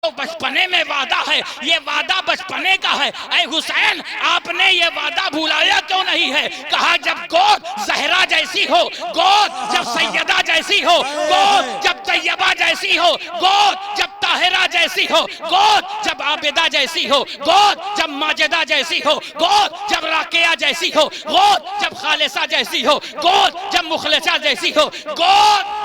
तो बचपने में वादा है, ये वादा बचपने का है। ऐ हुसैन, आपने ये वादा भुलाया क्यों नहीं है? कहा जब गोद जहरा जैसी हो, गोद जब सैयदा जैसी हो, गोद जब तैयबा जैसी हो, गोद जब ताहिरा जैसी हो, गोद जब आबिदा जैसी हो, गोद जब माजिदा जैसी हो, गोद जब राकिया जैसी हो, गोद जब खालिसा जैसी हो, गोद जब मुखलिसा जैसी हो, गोद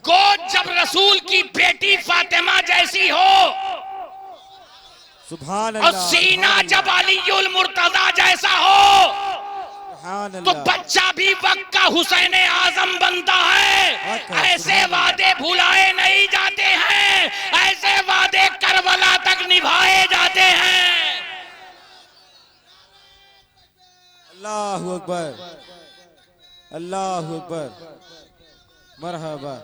गोद जब रसूल की बेटी फातिमा जैसी हो, सुभान और सीना जब अलीउल मुर्तजा जैसा हो, तो बच्चा भी वक्त का हुसैन आजम बनता है। ऐसे वादे भुलाए नहीं जाते हैं, ऐसे वादे करबला तक निभाए जाते हैं। अल्लाहु अकबर, अल्लाहु अकबर, मरहबा।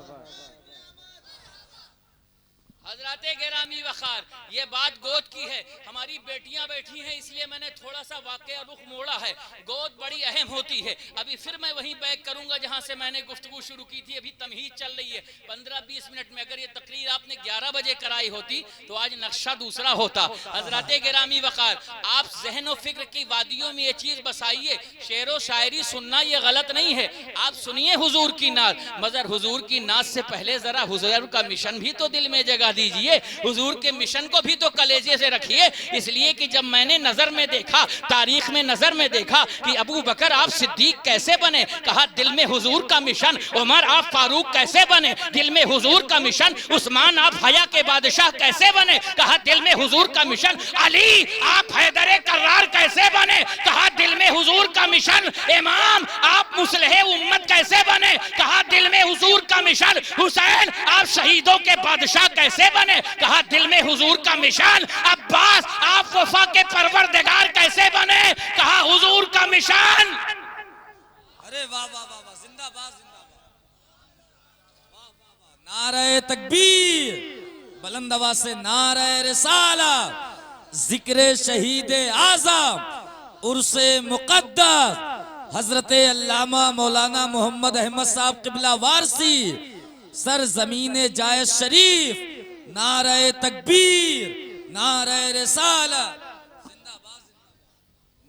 हजराते गिरामी वखार, ये बात गोद की है, हमारी बेटियां बैठी हैं, इसलिए मैंने थोड़ा सा वाकया रुख मोड़ा है। गोद बड़ी अहम होती है। अभी फिर मैं वहीं बैक करूंगा जहां से मैंने गुफ्तगू शुरू की थी। अभी तमहीद चल रही है 15-20 मिनट में। अगर ये तकरीर आपने 11 बजे कराई होती तो आज नक्शा दूसरा होता। हजराते गिरामी वखार, आप जहन व फिक्र की वादियों में ये चीज बसाइए, शेरो शायरी सुनना ये गलत नहीं है। आप सुनिए हुजूर की नात, मगर हुजूर की नात से पहले जरा हुजूर का मिशन भी तो दिल में जगह दीजिए। हुजूर के मिशन को भी तो कलेजे से रखिए। इसलिए कि जब मैंने नजर में देखा, तारीख में नजर में देखा कि अबू बकर आप सिद्दीक कैसे बने, कहा दिल में हुजूर का मिशन। उमर आप फारूक कैसे बने, दिल में हुजूर का मिशन। उस्मान आप हया के बादशाह कैसे बने, कहा दिल में हुजूर का मिशन। अली आप हैदर कर्रार कैसे बने, कहा दिल में हुजूर का मिशन। इमाम आप मुसलह उम्मत कैसे बने, कहा दिल में हुजूर का मिशन। हुसैन आप शहीदों के बादशाह कैसे बने, कहा दिल में हुजूर का मिशन। अब्बास आप वफा के परवरदिगार कैसे बने, कहा हुजूर का मिशन। अरे वाह वाह वाह वाह, जिंदाबाद जिंदाबाद, वाह वाह वाह, नारे तकबीर, बुलंद आवाज से नारे रिसाला, जिक्र शहीद आज़म, उर्से मुक़द्दस हजरत अल्लामा मौलाना मोहम्मद अहमद साहब क़िबला वारसी, सर जमीन जाय शरीफ, नारे तकबीर, नारे रिसाला।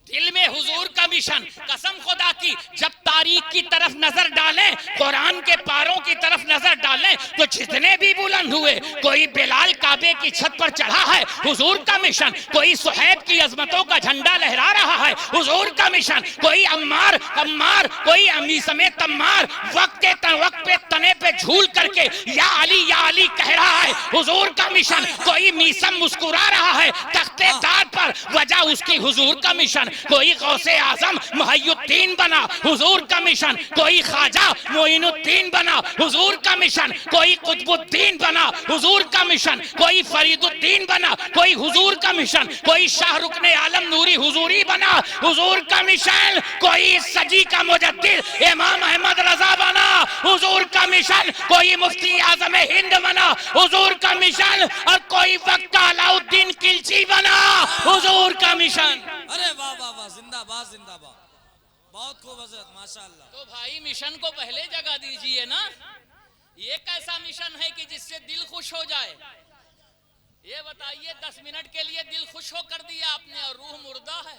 दिल में हुजूर का मिशन। कसम खुदा की, जब तारीख की तरफ नजर डालें, कुरान के पारों की तरफ नजर डालें, तो जितने भी बुलंद हुए, कोई बिलाल काबे की छत पर चढ़ा है, हुजूर का मिशन। कोई सुहैब की अजमतों का झंडा लहरा रहा है, हुजूर का मिशन। कोई अम्मार कोई अमी समेत तम्मार वक्त पे तने पे झूल करके या अली कह रहा है, हुजूर का मिशन। कोई मीसम मुस्कुरा रहा है तख्ते दाद पर, वजह उसकी हुजूर का मिशन। कोई गौसे आजम मुहय्युद्दीन बना, हुजूर का मिशन। कोई ख्वाजा मोइनुद्दीन बना, हुजूर का मिशन। कोई कुतुबुद्दीन बना, हुजूर का मिशन। कोई फरीदुद्दीन बना, कोई हुजूर का मिशन। कोई शाहरुखने आलम नूरी हुजूरी बना, हुजूर का मिशन। कोई सजी का मुजद्दिद इमाम अहमद रजा बना, हुजूर का मिशन। कोई मुफ्ती आजम हिंद बना, हुजूर का मिशन। और कोई वक्त का अलाउद्दीन खिलजी बना, हुजूर का मिशन। अरे वाह वाह वाह, जिंदाबाद जिंदाबाद, बहुत खूब हजरत, माशाअल्लाह। तो भाई मिशन को पहले जगह दीजिए ना। ये कैसा मिशन है कि जिससे दिल खुश हो जाए? ये बताइए, 10 मिनट के लिए दिल खुश हो कर दिया आपने और रूह मुर्दा है।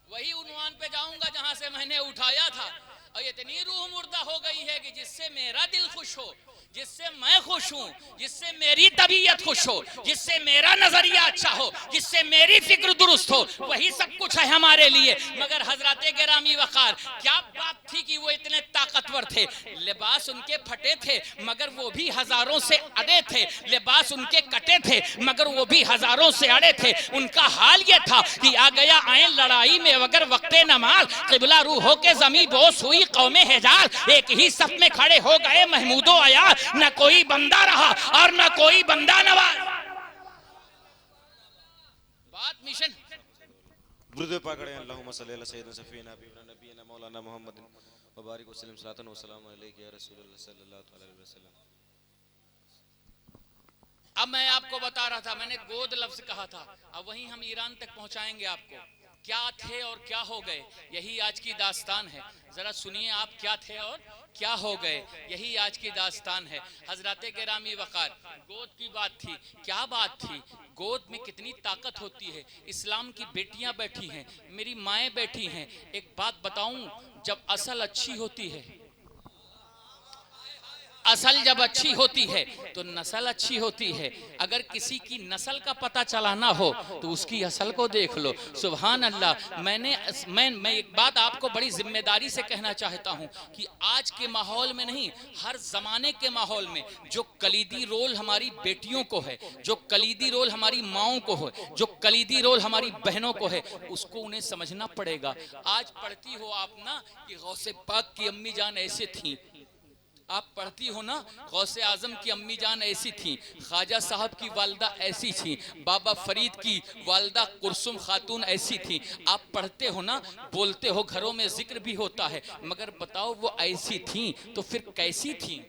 वही उन्वान पे जाऊंगा जहां से मैंने उठाया था। और इतनी रूह मुर्दा हो गई है कि जिससे मेरा दिल खुश हो, जिससे मैं खुश हूं, जिससे मेरी तबीयत खुश हो, जिससे मेरा नजरिया अच्छा हो, जिससे मेरी फिक्र दुरुस्त हो, वही सब कुछ है हमारे लिए। मगर हजरते गिरामी वकार, क्या बात थी कि वो इतने ताकतवर थे। लिबास उनके फटे थे मगर वो भी हजारों से अड़े थे। लिबास उनके कटे थे मगर वो भी हजारों से अड़े थे। उनका हाल ये था कि आ गया आए लड़ाई में अगर वक्ते नमाज, क़िबला रूहों के जमी बोस हुई कौमे हिजाज। एक ही सफ में खड़े हो गए महमूदो अयाज, न कोई बंदा रहा और न कोई बंदा नवाज। बात मिशन बुर्दे पकड़े। अल्लाहुम्मा सल्ली अला सय्यिदना सफीना हबीबना नबीना मौलाना मुहम्मद व बारिक वसल्लम सलातन व सलाम अलैका या रसूलुल्लाह सल्लल्लाहु अलैहि वसल्लम। अब मैं आपको बता रहा था, मैंने गोद लफ्ज कहा था, अब वहीं हम ईरान तक पहुंचाएंगे आपको। क्या थे और क्या हो गए, यही आज की दास्तान है। जरा सुनिए आप, क्या थे और क्या हो गए, यही आज की दास्तान है। हजरत गिरामी वक़ार, गोद की बात थी, क्या बात थी, गोद में कितनी ताकत होती है। इस्लाम की बेटियां बैठी हैं, मेरी माएँ बैठी हैं। एक बात बताऊं, जब असल अच्छी होती है, असल जब अच्छी होती है तो नस्ल अच्छी होती है। अगर किसी की नस्ल का पता चलाना हो तो उसकी असल को देख लो। सुभान अल्लाह। मैं एक बात आपको बड़ी जिम्मेदारी से कहना चाहता हूं कि आज के माहौल में नहीं, हर जमाने के माहौल में जो कलीदी रोल हमारी बेटियों को है, जो कलीदी रोल हमारी माओं को है, जो कलीदी रोल हमारी बहनों को है, उसको उन्हें समझना पड़ेगा। आज पढ़ती हो आप ना कि गौसे पाक की अम्मी जान ऐसे थी, आप पढ़ती हो ना गौसे आजम की अम्मी जान ऐसी थी, ख्वाजा साहब की वालदा ऐसी थी, बाबा फरीद की वालदा कुरसुम खातून ऐसी थी। आप पढ़ते हो ना, बोलते हो, घरों में जिक्र भी होता है, मगर बताओ वो ऐसी थी तो फिर कैसी थी?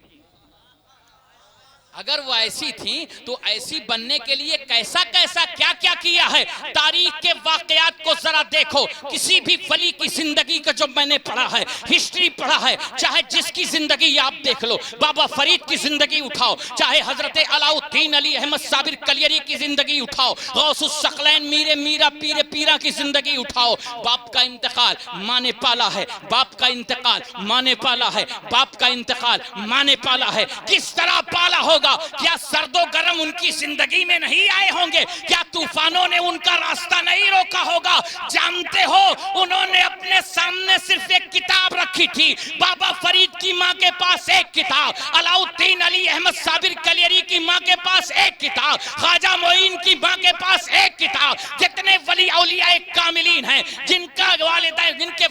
अगर वो ऐसी थी तो ऐसी बनने के लिए कैसा कैसा क्या क्या किया है। तारीख के वाकयात को जरा देखो, किसी भी वली की जिंदगी का जो मैंने पढ़ा है, हिस्ट्री पढ़ा है, चाहे जिसकी जिंदगी आप देख लो, बाबा फरीद की जिंदगी उठाओ, चाहे हजरत अलाउद्दीन अली अहमद साबिर कलियरी की जिंदगी उठाओ, गौसुस सकलैन मीरा पीरे पीरा की जिंदगी उठाओ। बाप का इंतकाल माँ ने पाला है, बाप का इंतकाल माँ ने पाला है, बाप का इंतकाल माँ ने पाला है। किस तरह पाला होगा? क्या सर्दो गर्म उनकी जिंदगी में नहीं आए होंगे? क्या तूफानों ने उनका रास्ता नहीं रोका होगा? जानते हो, उन्होंने अपने सामने सिर्फ एक किताब रखी थी। बाबा फरीद की माँ के पास एक किताब, अलाउद्दीन अली अहमद साबिर कलियरी की माँ के पास एक किताब, ख्वाजा मोइन की माँ के पास एक किताब। जितने वली औलिया कामिलीन हैं, जिनके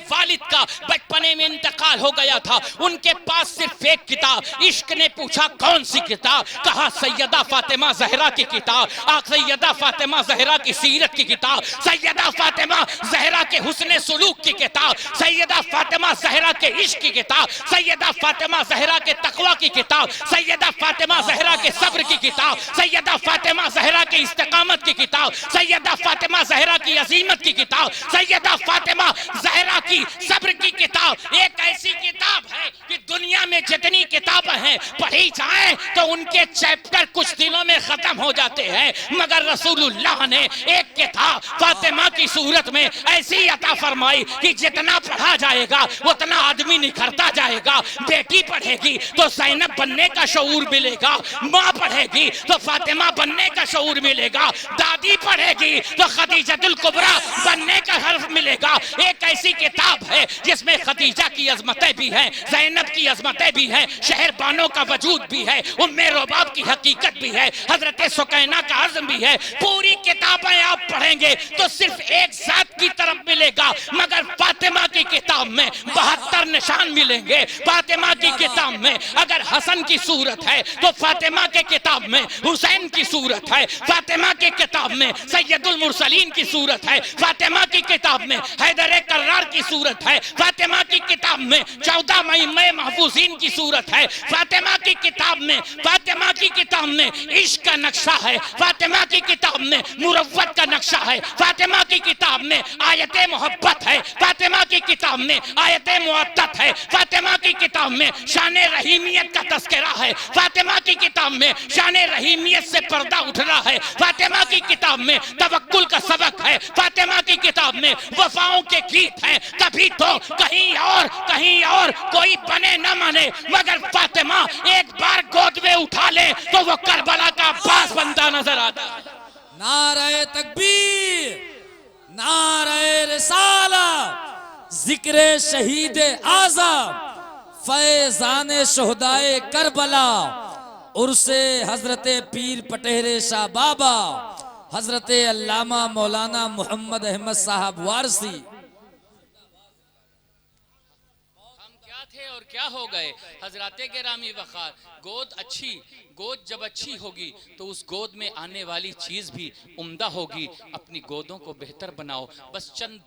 वालिद का बचपने में इंतकाल हो गया था, उनके पास सिर्फ एक किताब। इश्क ने पूछा कौन सी किताब? कहा सैयदा फातिमा जहरा की किताब। सैयदा फातिमा जहरा की सीरत की किताब, सैयदा फातिमा जहरा के हुस्ने सुलूक की किताब, सैयदा फातिमा जहरा के इश्क की किताब, सैयदा फातिमा जहरा के तकवा की किताब, सैयदा फातिमा जहरा के सब्र की किताब, सैयदा फातिमा जहरा की इस्तिकामत की किताब, सैयदा फातिमा जहरा की अजीमत की किताब, सैयदा फातिमा जहरा की सब्र की किताब। एक ऐसी किताब है कि दुनिया में जितनी किताबें हैं पढ़ी जाएं तो उनके चैप्टर कुछ दिनों में खत्म हो जाते हैं, मगर रसूलुल्लाह ने एक किताब फातिमा की सूरत में ऐसी अता फरमाई कि जितना पढ़ा जाएगा उतना आदमी निखरता जाएगा। बेटी पढ़ेगी तो ज़ैनब बनने का शऊर मिलेगा, माँ पढ़ेगी तो फातिमा बनने का शऊर मिलेगा, दादी पढ़ेगी तो खदीजतुल कुबरा बनने का हर्फ मिलेगा। एक ऐसी किताब है जिसमें खदीजा की अजमतें भी हैं, ज़ैनब की अजमतें भी हैं, शहरबानों का वजूद भी है, उम्मे रुबाब की हकीकत भी है, हजरत सुकैना का आज़म भी है। पूरी किताबें आप पढ़ेंगे तो सिर्फ एक जात की तरफ मिलेगा, मगर फातिमा की किताब में 72 निशान मिलेंगे। फातिमा की किताब में अगर हसन की सूरत है तो फातिमा के किताब में हुसैन की सूरत है, फातिमा की किताब में सैयदुल मुरसलीन की सूरत है, फातिमा की किताब में हैदर कर्रार की सूरत है, फातिमा की किताब में 14 मई महफूजीन की सूरत है, फातिमा की किताब में, फातिमा की किताब में इश्क का नक्शा है, फातिमा की किताब में मुरव्वत का नक्शा है, फातिमा की किताब में आयत मोहब्बत है, फातिमा की किताब में आयत मुअत्तत है, फातिमा की किताब में शान रहीमियत का तस्करा है, फातिमा की किताब में शान रहीमियत से पर्दा उठ रहा है, फातिमा की किताब में तवक्कुल का सबक है, फातिमा की किताब में वफाओं के गीत हैं। कभी तो कहीं और कोई बने न माने, मगर फातिमा एक बार गोद में उठा ले तो वो करबला का अब्बास बनता नजर आता है। नारे तकबीर, नारे रिसालत, जिक्र शहीद आज़म, फैज़ान शुहदाए करबला, उर्से हजरत पीर पटेरे शाह बाबा, हजरत अल्लामा मौलाना मोहम्मद अहमद साहब वारसी। और क्या हो गए। हजराते गिरामी वक़ार, गोद जब अच्छी होगी तो उस गोद में आने वाली चीज भी उम्दा होगी। अपनी गोदों को बेहतर बनाओ। बस चंद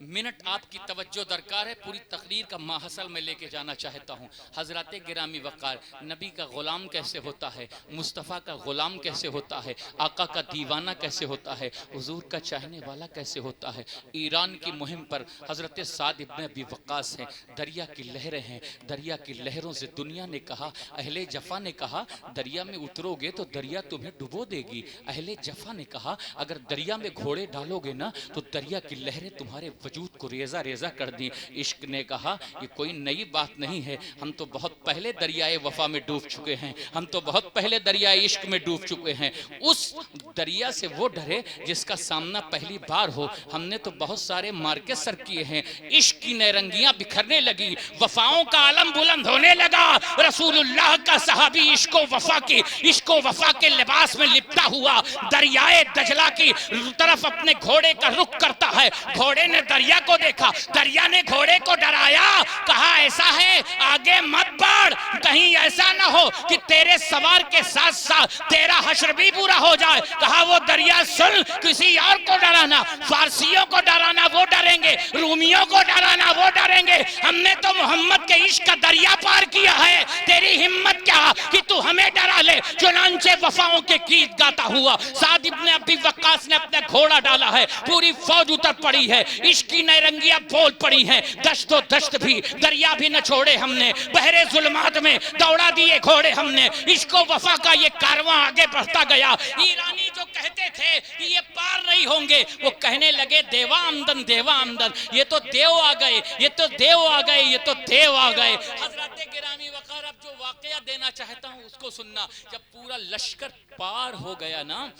मिनट आपकी तवज्जो दरकार है। पूरी तकरीर का माहसल में लेके जाना चाहता हूँ। हजरत गिरामी वक़ार, नबी का ग़ुलाम कैसे होता है, मुस्तफ़ा का ग़ुलाम कैसे होता है, आका का दीवाना कैसे होता है, हुजूर का चाहने वाला कैसे होता है। ईरान की मुहिम पर हजरत साद इब्न अबी वक्कास हैं। दरिया की लहरें हैं, दरिया की लहरों से दुनिया ने कहा, अहले जफ़ा ने कहा दरिया में उतरोगे तो दरिया तुम्हें डुबो देगी। अहले जफ़ा ने कहा अगर दरिया में घोड़े डालोगे ना तो दरिया की लहरें तुम्हारे वजूद को रेजा रेजा कर दी। इश्क ने कहा ये कोई नई बात नहीं है, हम तो बहुत पहले दरियाए वफा में डूब चुके हैं, हम तो बहुत पहले दरियाए इश्क में डूब चुके हैं। उस दरिया से वो डरे जिसका सामना पहली बार हो। हमने तो बहुत सारे मार्के सर किए हैं। इश्क की नैरंगियां बिखरने लगी, वफाओं का आलम बुलंद होने लगा। रसूलुल्लाह का सहाबी इश्को वफा के लिबास में लिपटा हुआ दरियाए दजला की तरफ अपने घोड़े का रुख करता है। घोड़े ने दरिया को देखा, दरिया ने घोड़े को डराया, कहा ऐसा है आगे मत बढ़, कहीं ऐसा ना हो कि तेरे सवार के साथ साथ तेरा हश्र भी पूरा हो जाए। कहा वो दरिया सुन, किसी और को डराना, फारसियों को डराना वो डरेंगे, रूमियों को डराना वो डरेंगे, हमने तो मोहम्मद के इश्क का दरिया पार किया है, तेरी हिम्मत क्या कि तू हमें डरा ले। चुनांचे वफाओं के गीत गाता हुआ साद इब्न अबी वक्कास ने अपना घोड़ा डाला है। पूरी फौज उतर पड़ी है, इश्क की नैरंगियां बोल पड़ी हैं। दश्तो दश्त भी दरिया भी न छोड़े हमने, बहरे जुल्मात में दौड़ा दिए घोड़े हमने। इश्को वफा का ये कारवां आगे बढ़ता गया। ईरानी जो कहते थे कि ये पार नहीं होंगे, वो कहने लगे देवा आमदन, देवा आमदन, ये तो देव आ गए, ये तो देव आ गए, ये तो देव आ गए। हजरत गिरामी वक़ार, अब जो वाकया देना चाहता हूँ उसको सुनना। जब पूरा लश्कर पार हो गया ना,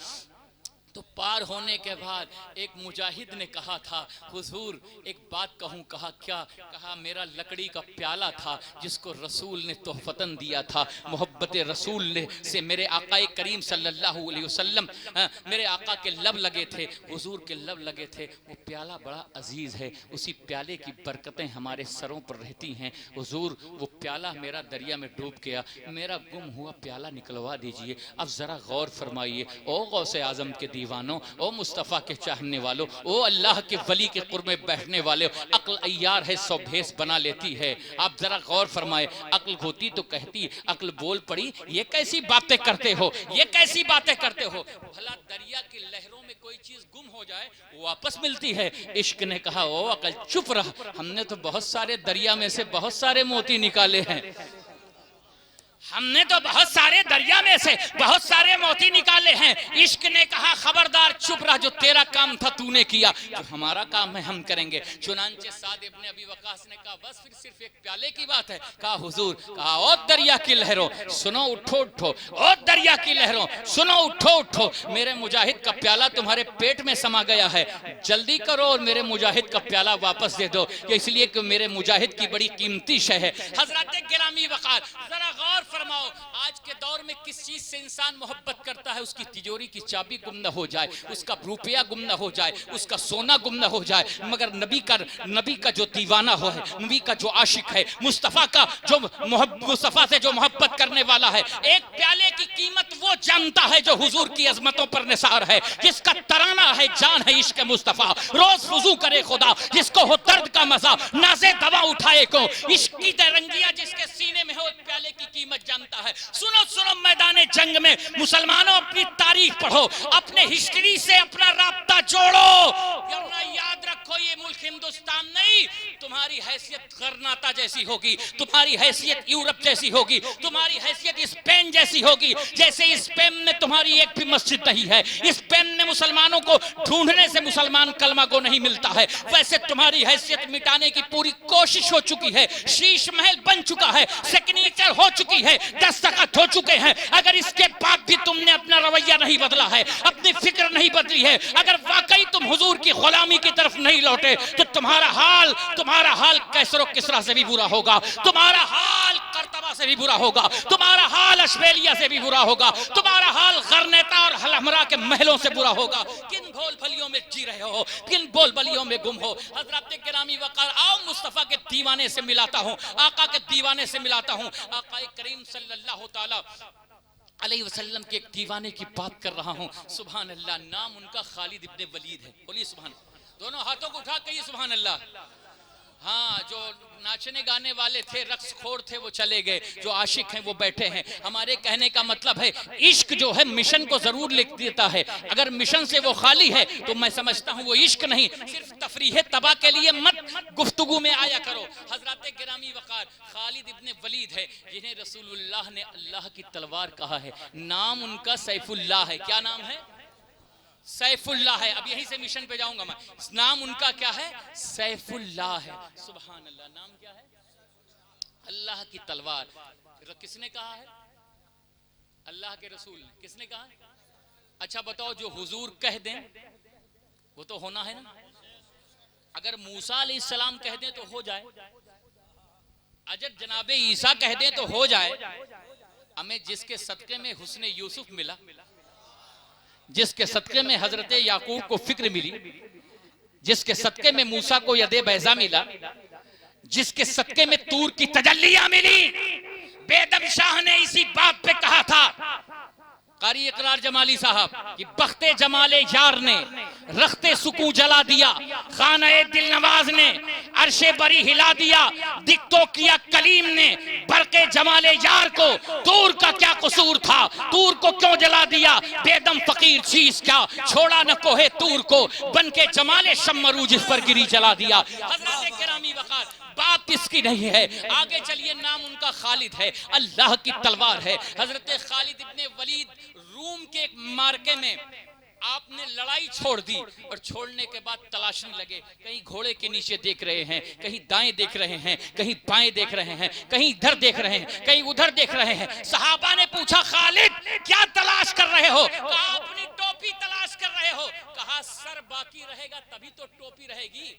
तो पार होने के बाद एक मुजाहिद ने कहा था हुजूर एक बात कहूँ। कहा क्या? कहा मेरा लकड़ी का प्याला था जिसको रसूल ने तोहफतन दिया था। मोहब्बत रसूल ने से मेरे आका करीम सल्लल्लाहु अलैहि वसल्लम, मेरे आका के लब लगे थे, हुजूर के लब लगे थे। वो प्याला बड़ा अजीज़ है, उसी प्याले की बरकतें हमारे सरों पर रहती हैं। हुजूर वो प्याला मेरा दरिया में डूब गया, मेरा गुम हुआ प्याला निकलवा दीजिए। अब ज़रा गौर फरमाइए, ओ गौसे आज़म के दीवानों, ओ मुस्तफ़ा के चाहने वालों, ओ अल्लाह के वली के कुर्ब में बैठने वाले, अक्ल अय्यार है सौ भेस बना लेती है। आप जरा गौर फरमाए, अक्ल होती तो कहती, अक्ल बोल पड़ी ये कैसी बातें करते हो, ये कैसी बातें करते हो। भला दरिया की लहरों में कोई चीज गुम हो जाए वापस मिलती है। इश्क ने कहा ओ अक्ल चुप रह, हमने तो बहुत सारे दरिया में से बहुत सारे मोती निकाले हैं, हमने तो बहुत सारे दरिया में से बहुत सारे मोती निकाले हैं। इश्क ने कहा खबरदार चुप रह, जो तेरा काम था तूने किया, जो हमारा काम है हम करेंगे। चुनांचे साद इब्न अबी वक्कास ने कहा बस फिर सिर्फ एक प्याले की बात है। कहा हुजूर, कहा ओ दरिया की लहरों सुनो उठो उठो, ओ दरिया की लहरों सुनो उठो उठो, मेरे मुजाहिद का प्याला तुम्हारे पेट में समा गया है, जल्दी करो और मेरे मुजाहिद का प्याला वापस दे दो, इसलिए कि मेरे मुजाहिद की बड़ी कीमती शय है। हजरत गिरामी वक़ार जरा गौर फरमाओ, आज के दौर में किस चीज से इंसान मोहब्बत करता है? उसकी तिजोरी की चाबी गुम न हो जाए, उसका रुपया गुम न हो जाए, उसका सोना गुम न हो जाए, मगर नबी का जो दीवाना हो है, नबी का जो आशिक है, मुस्तफ़ा का जो मुस्तफ़ा से जो मोहब्बत करने वाला है, एक प्याले की कीमत वो जानता है जो हुजूर की अजमतों पर निसार है, जिसका तराना है जान है इश्क मुस्तफ़ा। रोज वुजू करे खुदा, जिसको हो दर्द का मजा, नाज़े दवा उठाए को, इश्क की तरंगियां जिसके सीने में हो, प्याले की कीमत जानता है। सुनो सुनो मैदान जंग में मुसलमानों, अपनी तारीख पढ़ो, अपने हिस्ट्री से अपना राब्ता जोड़ो, वरना याद रखो ये मुल्क हिंदुस्तान नहीं, तुम्हारी हैसियत गरनाता जैसी होगी, तुम्हारी हैसियत यूरोप जैसी होगी, तुम्हारी हैसियत स्पेन जैसी होगी। जैसे स्पेन में तुम्हारी एक भी मस्जिद नहीं है, स्पेन में मुसलमानों को ढूंढने से मुसलमान कलमा को नहीं मिलता है, वैसे तुम्हारी हैसियत मिटाने की पूरी कोशिश हो चुकी है। शीश महल बन चुका है, सिग्नेचर हो चुकी है, दस्तखत हो चुके हैं। अगर इसके बाद भी तुमने अपना रवैया नहीं बदला है, अपनी फिक्र नहीं बदली है, अगर वाकई तुम हुजूर की गुलामी की तरफ नहीं लौटे, तो तुम्हारा हाल कैसरो किसरा से भी बुरा होगा, तुम्हारा हाल करतबा से भी बुरा होगा, तुम्हारा हाल अशबेलिया से भी बुरा होगा, तुम्हारा हाल गरनेता और हलहमरा के महलों से बुरा होगा। किन भोल भलियों में जी रहे हो, किन बोल बलियों में गुम हो। हजरत गिरामी वक़ार, आओ मुस्तफ़ा के दीवाने से मिलाता हूँ, आका के दीवाने से मिलाता हूँ। आका करीम सल्लल्लाहु ताला अलैहि वसल्लम के एक दीवाने की बात कर रहा हूँ। सुभान अल्लाह, नाम उनका खालिद इब्ने वलीद है। बोलिए सुभान। दोनों हाथों को उठा कहिए सुभान अल्लाह। हाँ, जो नाचने गाने वाले थे, रक्स खोर थे, वो चले गए, जो आशिक हैं वो बैठे हैं। हमारे कहने का मतलब है इश्क जो है मिशन को जरूर लिख देता है। अगर मिशन से वो खाली है तो मैं समझता हूँ वो इश्क नहीं, सिर्फ तफरीह तबा के लिए मत गुफ्तगू में आया करो। हजरत गिरामी वकार खालिद इब्ने वलीद है, जिन्हें रसूलुल्लाह ने अल्लाह की तलवार कहा है। नाम उनका सैफुल्लाह है। क्या नाम है? सैफुल्लाह है। अब यहीं से मिशन पे जाऊंगा मैं। नाम उनका क्या है? सैफुल्लाह है। सुभान अल्लाह। नाम क्या है? अल्लाह की तलवार। किसने कहा है? अल्लाह के रसूल ने। किसने कहा? अच्छा बताओ, जो हुजूर कह दें वो तो होना है ना। अगर मूसा अलैहिस्सलाम कह दें तो हो जाए, अगर जनाबे ईसा कह दें तो हो जाए। हमें जिसके सदके में हुस्ने यूसुफ मिला, जिसके सदके में हजरत याकूब को फिक्र मिली, जिसके सदके में मूसा को यदे बैजा मिला, जिसके सदके में तूर की तजल्लियां मिली, बेदम शाह ने इसी बात पे कहा था, कारी इकरार जमाली साहब, कि बख्ते जमाले यार ने रखते सुकून जला दिया, खाने दिल नवाज ने अर्शे बरी हिला दिया, दिक्तो किया कलीम ने बरके जमाले यार को, तूर का क्या कसूर था, तूर को क्यों जला दिया, बेदम फकीर चीज क्या छोड़ा न कोहे तूर को, बनके जमाले शम्मरू जिस पर गिरी जला दिया। हजरत गिरामी वकार बात इसकी नहीं है, आगे चलिए। नाम उनका खालिद है, अल्लाह की तलवार है। हजरत खालिद इब्ने वलीद रूम के एक मार्के में आपने लड़ाई छोड़ दी और छोड़ने के बाद तलाशने लगे। कहीं घोड़े के नीचे देख रहे हैं, कहीं दाएं देख रहे हैं, कहीं बाएं देख रहे हैं, कहीं इधर देख रहे हैं, कहीं उधर देख रहे हैं। सहाबा ने पूछा, खालिद क्या तलाश कर रहे हो? कहा अपनी टोपी तलाश कर रहे हो। कहा सर बाकी रहेगा तभी तो टोपी रहेगी।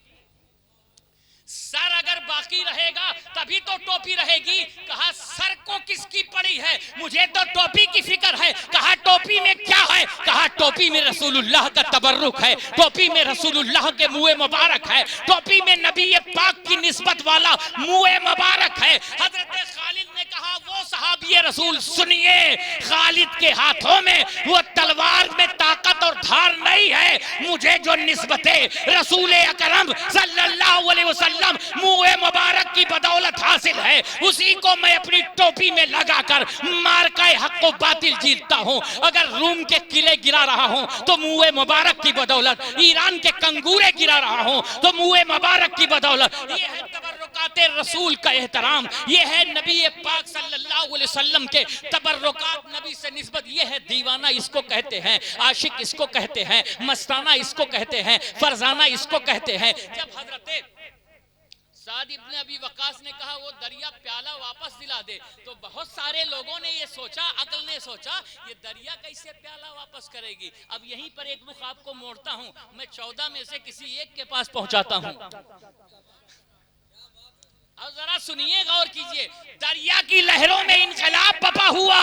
सर अगर बाकी रहेगा तभी तो टोपी रहेगी। कहा सर को किसकी पड़ी है, मुझे तो टोपी की फिक्र है। कहा टोपी में क्या है? कहा टोपी में रसूलुल्लाह का तबर्रुक है, टोपी में रसूलुल्लाह के मुँह मुबारक है, टोपी में नबी पाक की निस्बत वाला मुँह मुबारक है। हजरत खालिद ने कहा, वो सहाबी रसूल सुनिए, खालिद के हाथों में वो तलवार में ताकत और धार नहीं है, मुझे जो निस्बते रसूल अकरम सल्लल्लाहु अलैहि वसल्लम मुँह मुबारक की बदौलत हासिल है, उसी को मैं अपनी टोपी में लगाकर मार्का हक को बातिल जीतता हूँ। अगर रूम के किले गिरा रहा हूँ तो मुँह मुबारक की बदौलत, ईरान के कंगूरे गिरा रहा हूँ तो मुँह मुबारक की बदौलत। ये है तबर्रुकाते रसूल का एहतराम, ये है नबी पाक सल्लल्लाहु अलैहि वसल्लम के तबर्रुकात, नबी से निस्बत। ये है दीवाना इसको कहते हैं, आशिक इसको कहते हैं, मस्ताना इसको कहते हैं, फरजाना इसको कहते हैं। जब हजरत साद इब्ने अबी वकास ने कहा वो दरिया प्याला वापस दिला दे, तो बहुत सारे लोगों ने ये सोचा, अकल ने सोचा ये दरिया कैसे प्याला वापस करेगी। अब यहीं पर एक रुख आपको मोड़ता हूं, मैं 14 में से किसी एक के पास पहुंचाता हूं। अब जरा सुनिए, गौर कीजिए। दरिया की लहरों में इनकलाब बपा हुआ,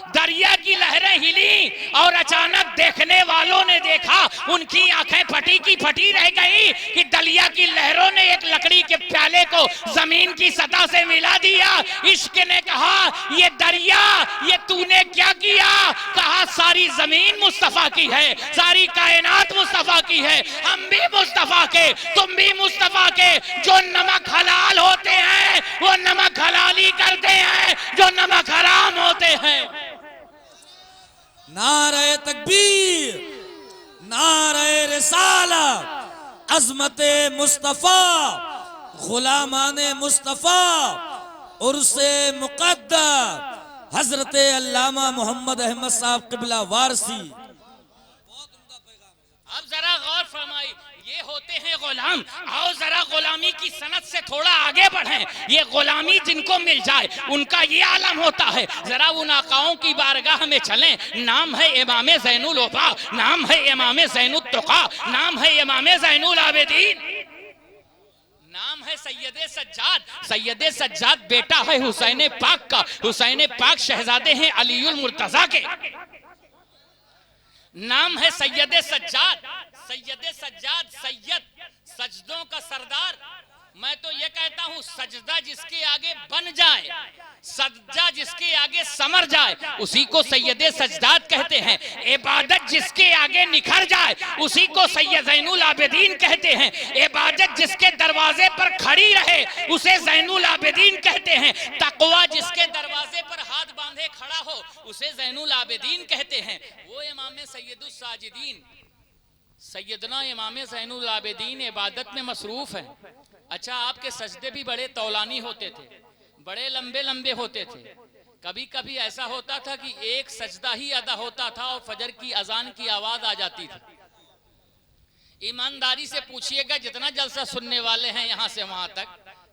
दरिया की लहरें हिली और अचानक देखने वालों ने देखा, उनकी आंखें फटी की फटी रह गई कि दरिया की लहरों ने एक लकड़ी के प्याले को जमीन की सतह से मिला दिया। इश्क ने कहा, ये दरिया, ये तूने क्या किया? कहा सारी जमीन मुस्तफा की है, सारी कायनात मुस्तफा की है, हम भी मुस्तफा के, तुम भी मुस्तफा के। जो नमक हलाल होते हैं वो नमक हलाली करते हैं, जो नमक हराम होते हैं। नारे तकबीर, नारे रिसालत, अज़मते मुस्तफा, गुलामाने मुस्तफा, उर्से मुक़द्दस हजरत अल्लामा मोहम्मद अहमद साहब क़िबला वारसी। अब जरा गौर फरमाई, ये होते हैं गुलाम। आओ जरा गुलामी की सनत से थोड़ा आगे बढ़ें। ये गुलामी जिनको मिल जाए उनका ये आलम होता है। जरा उन आकाओं की बारगाह में चलें। नाम है इमाम ज़ैनुल वफ़ा, नाम है इमाम ज़ैनुत तुक़ा, नाम है इमाम ज़ैनुल आबिदीन, नाम है सैयदे सज्जाद। सैयदे सज्जाद बेटा है हुसैन पाक का, हुसैन पाक शहजादे हैं अलीउल मुर्तज़ा के। नाम है सैयदे सज्जाद, सैयदे सज्जाद, सैयद सजदों का सरदार, मैं तो ये कहता हूँ सजदा जिसके आगे बन जाए, सज्जा जिसके आगे समर जाए, उसी को सैयदे सजदात कहते हैं। इबादत जिसके आगे निखर जाए, उसी को सैयद ज़ैनुल आबिदीन कहते हैं। इबादत जिसके दरवाजे पर खड़ी रहे, उसे ज़ैनुल आबिदीन कहते हैं। तक़वा जिसके दरवाजे पर हाथ बांधे खड़ा हो, उसे ज़ैनुल आबिदीन कहते हैं। वो इमाम सैयदुस साजिदीन सैयदना इमाम ज़ैनुल आबिदीन इबादत में मसरूफ है। अच्छा, आपके सजदे भी बड़े तौलानी होते थे, बड़े लंबे लंबे होते थे। कभी कभी ऐसा होता था कि एक सजदा ही अदा होता था और फजर की अजान की आवाज आ जाती थी। ईमानदारी से पूछिएगा, जितना जलसा सुनने वाले हैं यहाँ से वहां तक,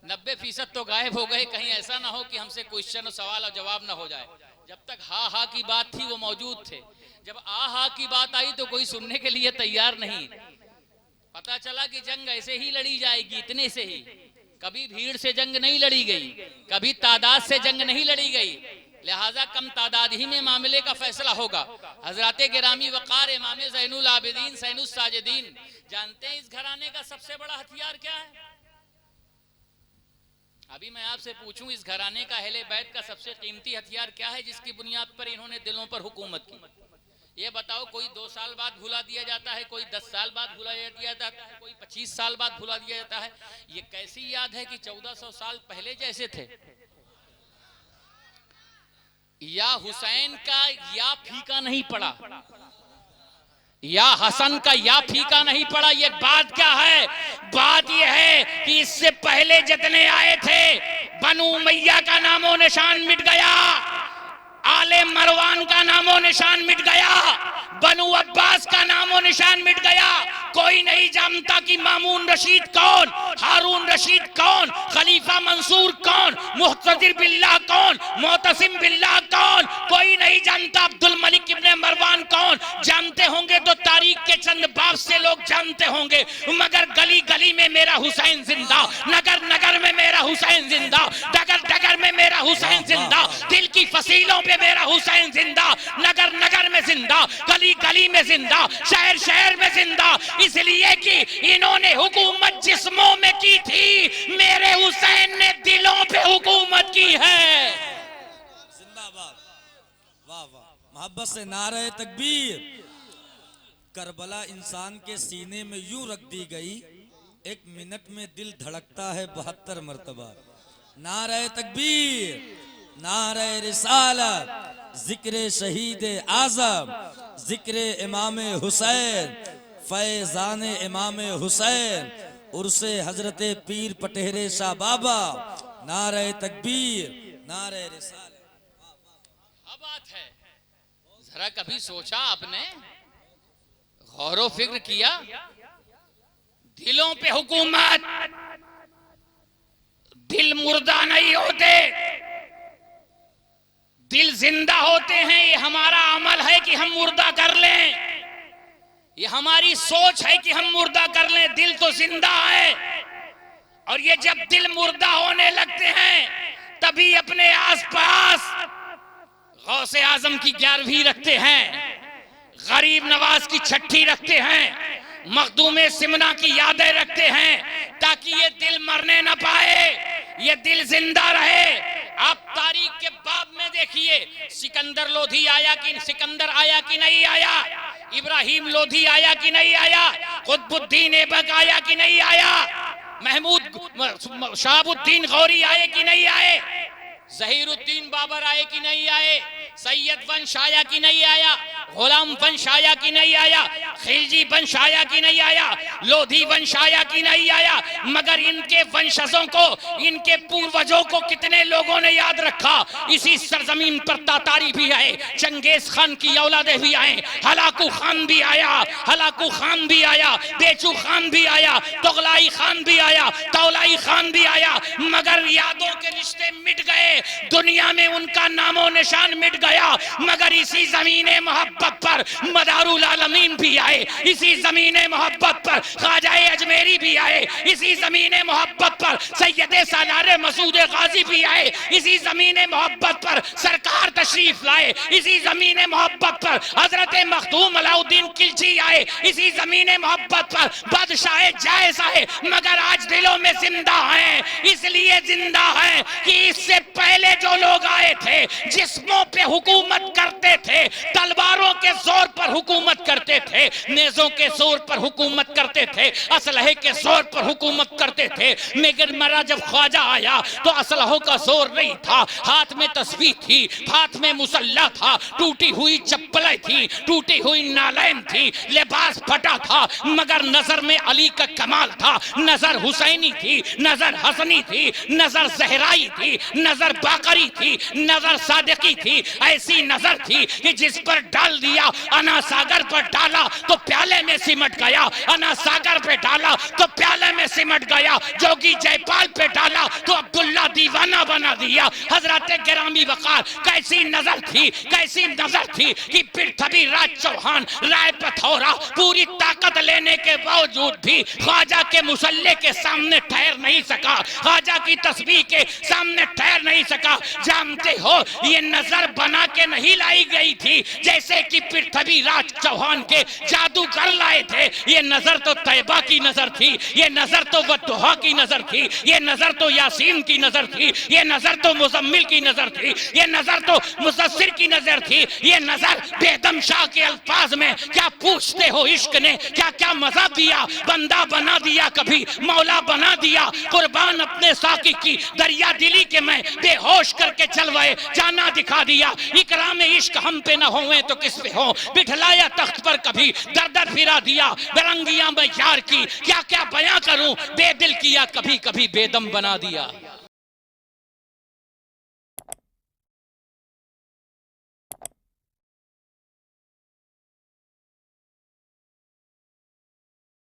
90% तो गायब हो गए। कहीं ऐसा ना हो कि हमसे क्वेश्चन सवाल और जवाब ना हो जाए। जब तक हा हा की बात थी वो मौजूद थे, जब आ हा की बात आई तो कोई सुनने के लिए तैयार नहीं। पता चला कि जंग ऐसे ही लड़ी जाएगी, इतने से ही। कभी भीड़ से जंग नहीं लड़ी गई, कभी तादाद से जंग नहीं लड़ी गई, लिहाजा कम तादाद ही में मामले का फैसला होगा। हजरत गिरामी वक़ार इमाम ज़ैनुल आबिदीन सैनुस साजिदीन जानते हैं इस घराने का सबसे बड़ा हथियार क्या है? अभी मैं आपसे पूछूं, इस घराने का अहले बैत का सबसे कीमती हथियार क्या है जिसकी बुनियाद पर इन्होंने दिलों पर हुकूमत की? ये बताओ, कोई 2 साल बाद भुला दिया जाता है, कोई 10 साल बाद भुला दिया जाता है, कोई 25 साल बाद भुला दिया जाता है। ये कैसी याद है कि 1400 साल पहले जैसे थे? या हुसैन का या फीका नहीं पड़ा, या हसन का या फीका नहीं पड़ा। ये बात क्या है? बात यह है कि इससे पहले जितने आए थे, बनु उमैया का नामो निशान मिट गया, आले मरवान का नामो निशान मिट गया, बनु अब्बास का नामो निशान मिट गया। कोई नहीं जानता कि मामून रशीद कौन, हारून रशीद कौन, खलीफा मंसूर कौन, मुहतसिर बिल्लाह कौन, मोतसिम बिल्लाह कौन, कोई नहीं जानता। अब्दुल मलिक इब्ने मरवान कौन, जानते होंगे तो तारीख के चंद बाब से लोग जानते होंगे, मगर गली गली में मेरा हुसैन जिंदा, नगर नगर में मेरा हुसैन जिंदा, डगर डगर में मेरा हुसैन जिंदा, दिल की फसीलों पे मेरा हुसैन जिंदा, नगर नगर में जिंदा, गली गली में जिंदा, शहर शहर में जिंदा। इसलिए कि इन्होंने हुकूमत जिस्मों में की थी, मेरे हुसैन ने दिलों पे हुकूमत की है। जिंदाबाद, वाह वाह, मोहब्बत से नारे तकबीर। करबला इंसान के सीने में यूं रख दी गई, 1 मिनट में दिल धड़कता है 72 मरतबा। नारे तकबीर, नारे रिसालत, जिक्र शहीद आजम, जिक्र इमाम हुसैन, फैजान इमाम हुसैन, उर्से हजरत पीर पटेरे शाह बाबा। नारे तकबीर, नारे रिसालत। क्या बात है? जरा कभी सोचा आपने, गौर फिक्र किया? दिलों पे हुकूमत, दिल मुर्दा नहीं होते, दिल जिंदा होते हैं। ये हमारा अमल है कि हम मुर्दा कर लें, ये हमारी सोच है कि हम मुर्दा कर लें। दिल तो जिंदा है, और ये जब दिल मुर्दा होने लगते हैं तभी अपने आसपास गौसे आजम की 11वीं रखते हैं, गरीब नवाज की 6ठी रखते हैं, मखदूम सिमना की यादें रखते हैं, ताकि ये दिल मरने न पाए, ये दिल जिंदा रहे। आप तारीख के बाब में देखिए, सिकंदर लोधी आया कि सिकंदर आया कि नहीं आया, इब्राहिम लोधी आया कि नहीं आया, कुतुबुद्दीन ऐबक आया कि नहीं आया, महमूद शहाबुद्दीन गौरी आए कि नहीं आए, जहीरुद्दीन बाबर आए कि नहीं आए, सैयद वंश आया कि नहीं आया, गुलाम वंश आया कि नहीं आया, खिलजी वंश आया कि नहीं आया, लोधी वंश आया कि नहीं आया। मगर इनके वंशजों को, इनके पूर्वजों को कितने लोगों ने याद रखा। इसी सरजमीन पर तातारी भी आए, चंगेज खान की औलादे भी आए, हलाकू खान भी आया, हलाकू खान भी आया, बेचू खान भी आया, तुगलाई खान भी आया, तौलाई खान भी आया। मगर यादों के रिश्ते मिट गए, दुनिया में उनका नामो निशान मिट गया। मगर इसी जमीने मोहब्बत मोहब्बत पर मदारुल आलमीन भी आए, इसी ज़मीन मोहब्बत पर ख्वाजा अजमेरी भी आए, इसी ज़मीन मोहब्बत पर सैयद सालार मसूद गाजी भी आए, इसी ज़मीन मोहब्बत पर सरकार तशरीफ लाए, इसी ज़मीन मोहब्बत पर हजरत मखदूम अलाउद्दीन खिलजी आए, इसी ज़मीन मोहब्बत पर बादशाह जायज़ आए, मगर आज दिलों में जिंदा हैं। इसलिए जिंदा हैं कि इससे पहले जो लोग आए थे जिस्मों पे हुकूमत करते थे, तलवारों के जोर पर हुकूमत करते थे, नेज़ों के जोर पर हुकूमत करते थे, असलहे के जोर पर हुकूमत करते थे, मगर मरा जब ख्वाजा आया तो असलहों का जोर नहीं था, हाथ में तस्बीह थी, हाथ में मुसल्ला था, टूटी हुई चप्पलें थी, टूटी हुई नालैन थी, लिबास फटा था, मगर नजर में अली का कमाल था, नजर हुसैनी थी, नजर हसनी थी, नजर जहराई थी, नजर बाकरी थी, नजर सादिकी थी। ऐसी नजर थी कि जिस पर डाल दिया अना सागर पर डाला तो प्याले में सिमट गया, अना सागर पे डाला तो प्याले में सिमट गया, जोगी जयपाल पे डाला तो अब्दुल्ला दीवाना बना दिया। हजरत गिरामी वकार कैसी नजर थी, कैसी नजर थी कि पृथ्वी राज चौहान राय पथौरा पूरी ताकत लेने के बावजूद भी ख्वाजा के मुसल्ले के सामने ठहर नहीं सका, ख्वाजा की तस्बीह के सामने ठहर नहीं सका। जानते हो ये नजर बना के नहीं लाई गई थी जैसे कि पृथ्वी राज चौहान के जादूगर लाए थे, ये नजर तो तैबा की नजर थी, ये नजर तो वद्दुहा की नजर थी, ये नजर तो यासीन की नजर थी, ये नजर तो मुजम्मिल की नजर थी, ये नजर तो मुदस्सिर की नजर थी, ये नजर बेदम शाह के अल्फाज में क्या पूछते हो इश्क ने क्या क्या मजा दिया, बंदा बना दिया कभी मौला बना दिया, कुर्बान अपने साकी की दरिया दिली के मैं बेहोश करके चलवाए जाना दिखा दिया। इकराम इश्क हम पे न होवे तो किस पे हो, बिठलाया तख्त पर कभी दर दर फिरा दिया, बेरंगियां मैं यार की क्या क्या बयां करूं, बेदिल किया कभी कभी बेदम बना दिया।